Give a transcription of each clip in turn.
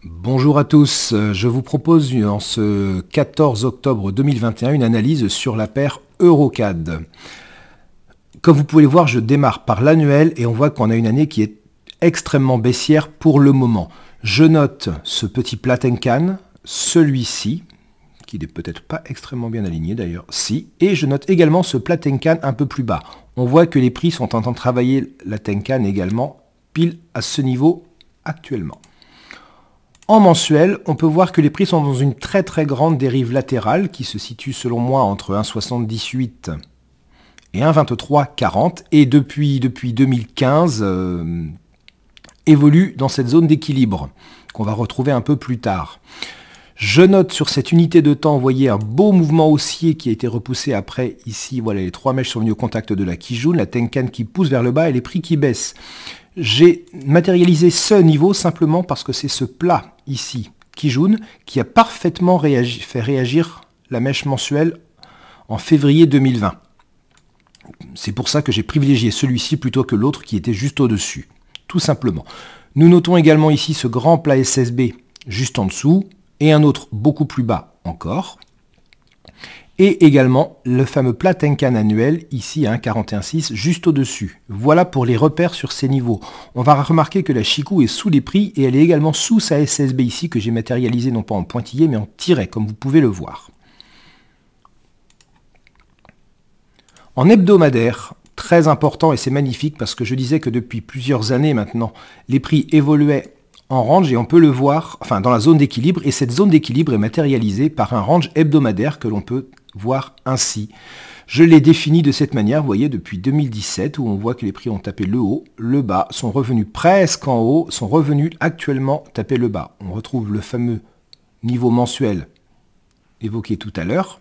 Bonjour à tous, je vous propose en ce 14 octobre 2021 une analyse sur la paire Eurocad. Comme vous pouvez le voir, je démarre par l'annuel et on voit qu'on a une année qui est extrêmement baissière pour le moment. Je note ce petit Platenkan, celui-ci, qui n'est peut-être pas extrêmement bien aligné d'ailleurs, si, et je note également ce Platenkan un peu plus bas. On voit que les prix sont en train de travailler la Tenkan également, pile à ce niveau actuellement. En mensuel, on peut voir que les prix sont dans une très grande dérive latérale qui se situe selon moi entre 1,78 et 1,2340 et depuis 2015 évolue dans cette zone d'équilibre qu'on va retrouver un peu plus tard. Je note sur cette unité de temps, vous voyez un beau mouvement haussier qui a été repoussé après ici. Voilà, les trois mèches sont venues au contact de la Kijun, la Tenkan qui pousse vers le bas et les prix qui baissent. J'ai matérialisé ce niveau simplement parce que c'est ce plat ici, Kijun, qui a parfaitement fait réagir la mèche mensuelle en février 2020. C'est pour ça que j'ai privilégié celui-ci plutôt que l'autre qui était juste au-dessus, tout simplement. Nous notons également ici ce grand plat SSB juste en dessous et un autre beaucoup plus bas encore. Et également le fameux plat Tenkan annuel, ici à 1,41,6, juste au-dessus. Voilà pour les repères sur ces niveaux. On va remarquer que la Chikou est sous les prix et elle est également sous sa SSB ici, que j'ai matérialisé non pas en pointillé, mais en tiret, comme vous pouvez le voir. En hebdomadaire, très important et c'est magnifique parce que je disais que depuis plusieurs années maintenant, les prix évoluaient en range et on peut le voir enfin, dans la zone d'équilibre et cette zone d'équilibre est matérialisée par un range hebdomadaire que l'on peut voir ainsi. Je l'ai défini de cette manière, vous voyez, depuis 2017 où on voit que les prix ont tapé le haut, le bas, sont revenus presque en haut, sont revenus actuellement taper le bas. On retrouve le fameux niveau mensuel évoqué tout à l'heure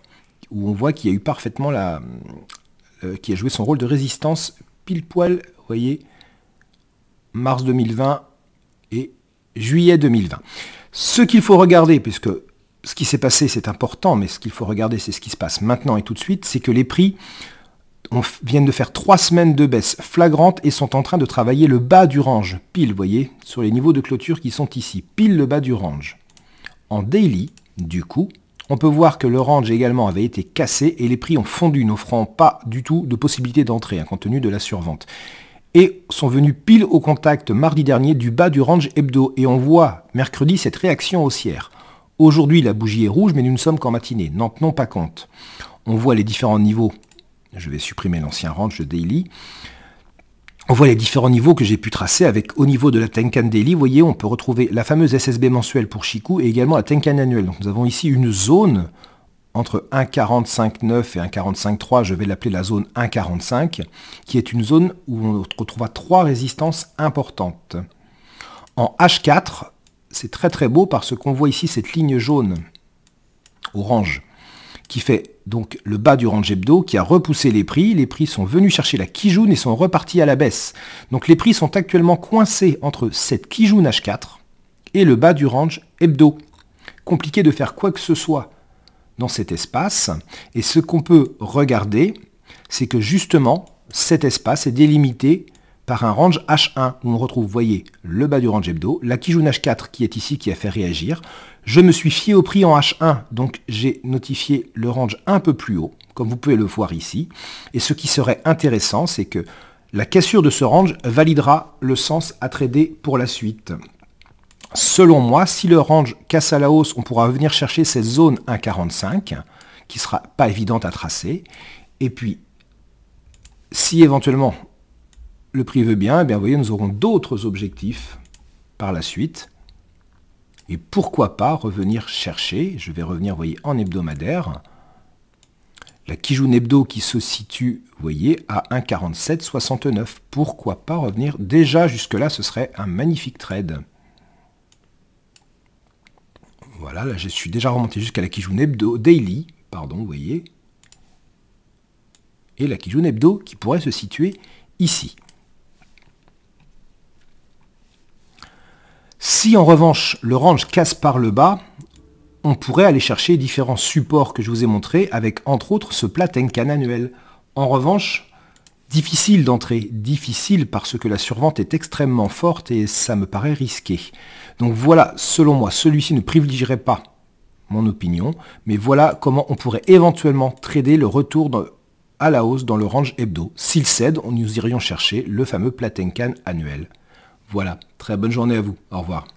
où on voit qu'il y a eu parfaitement qui a joué son rôle de résistance pile poil, vous voyez, mars 2020 et juillet 2020. Ce qu'il faut regarder, puisque ce qui s'est passé c'est important, mais ce qu'il faut regarder c'est ce qui se passe maintenant et tout de suite, c'est que les prix viennent de faire 3 semaines de baisse flagrante et sont en train de travailler le bas du range, pile, vous voyez, sur les niveaux de clôture qui sont ici, pile le bas du range. En daily, du coup, on peut voir que le range également avait été cassé et les prix ont fondu, n'offrant pas du tout de possibilité d'entrée, compte tenu de la survente. Et sont venus pile au contact mardi dernier du bas du range hebdo. Et on voit mercredi cette réaction haussière. Aujourd'hui, la bougie est rouge, mais nous ne sommes qu'en matinée. N'en tenons pas compte. On voit les différents niveaux. Je vais supprimer l'ancien range de daily. On voit les différents niveaux que j'ai pu tracer avec au niveau de la Tenkan Daily. Vous voyez, on peut retrouver la fameuse SSB mensuelle pour Chikou et également la Tenkan annuelle. Donc nous avons ici une zone entre 1,45,9 et 1,45,3, je vais l'appeler la zone 1,45, qui est une zone où on retrouvera 3 résistances importantes. En H4, c'est très beau parce qu'on voit ici cette ligne jaune, orange, qui fait donc le bas du range hebdo, qui a repoussé les prix sont venus chercher la Kijun et sont repartis à la baisse. Donc les prix sont actuellement coincés entre cette Kijun H4 et le bas du range hebdo. Compliqué de faire quoi que ce soit dans cet espace. Et ce qu'on peut regarder, c'est que justement, cet espace est délimité par un range H1, où on retrouve, vous voyez, le bas du range hebdo, la Kijun H4 qui est ici, qui a fait réagir. Je me suis fié au prix en H1, donc j'ai notifié le range un peu plus haut, comme vous pouvez le voir ici. Et ce qui serait intéressant, c'est que la cassure de ce range validera le sens à trader pour la suite. Selon moi, si le range casse à la hausse, on pourra venir chercher cette zone 1,45, qui ne sera pas évidente à tracer. Et puis, si éventuellement le prix veut bien, eh bien, vous voyez, nous aurons d'autres objectifs par la suite. Et pourquoi pas revenir chercher, je vais revenir, vous voyez, en hebdomadaire, la Kijun hebdo qui se situe, vous voyez, à 1,47,69. Pourquoi pas revenir déjà jusque-là, ce serait un magnifique trade. Voilà, là je suis déjà remonté jusqu'à la Kijun hebdo daily, pardon, vous voyez. Et la Kijun hebdo qui pourrait se situer ici. Si en revanche le range casse par le bas, on pourrait aller chercher différents supports que je vous ai montrés avec entre autres ce plat Tenkan annuel. En revanche, Difficile d'entrer, difficile parce que la survente est extrêmement forte et ça me paraît risqué. Donc voilà, selon moi, celui-ci ne privilégierait pas mon opinion, mais voilà comment on pourrait éventuellement trader le retour à la hausse dans le range hebdo. S'il cède, nous irions chercher le fameux Plattencan annuel. Voilà, très bonne journée à vous, au revoir.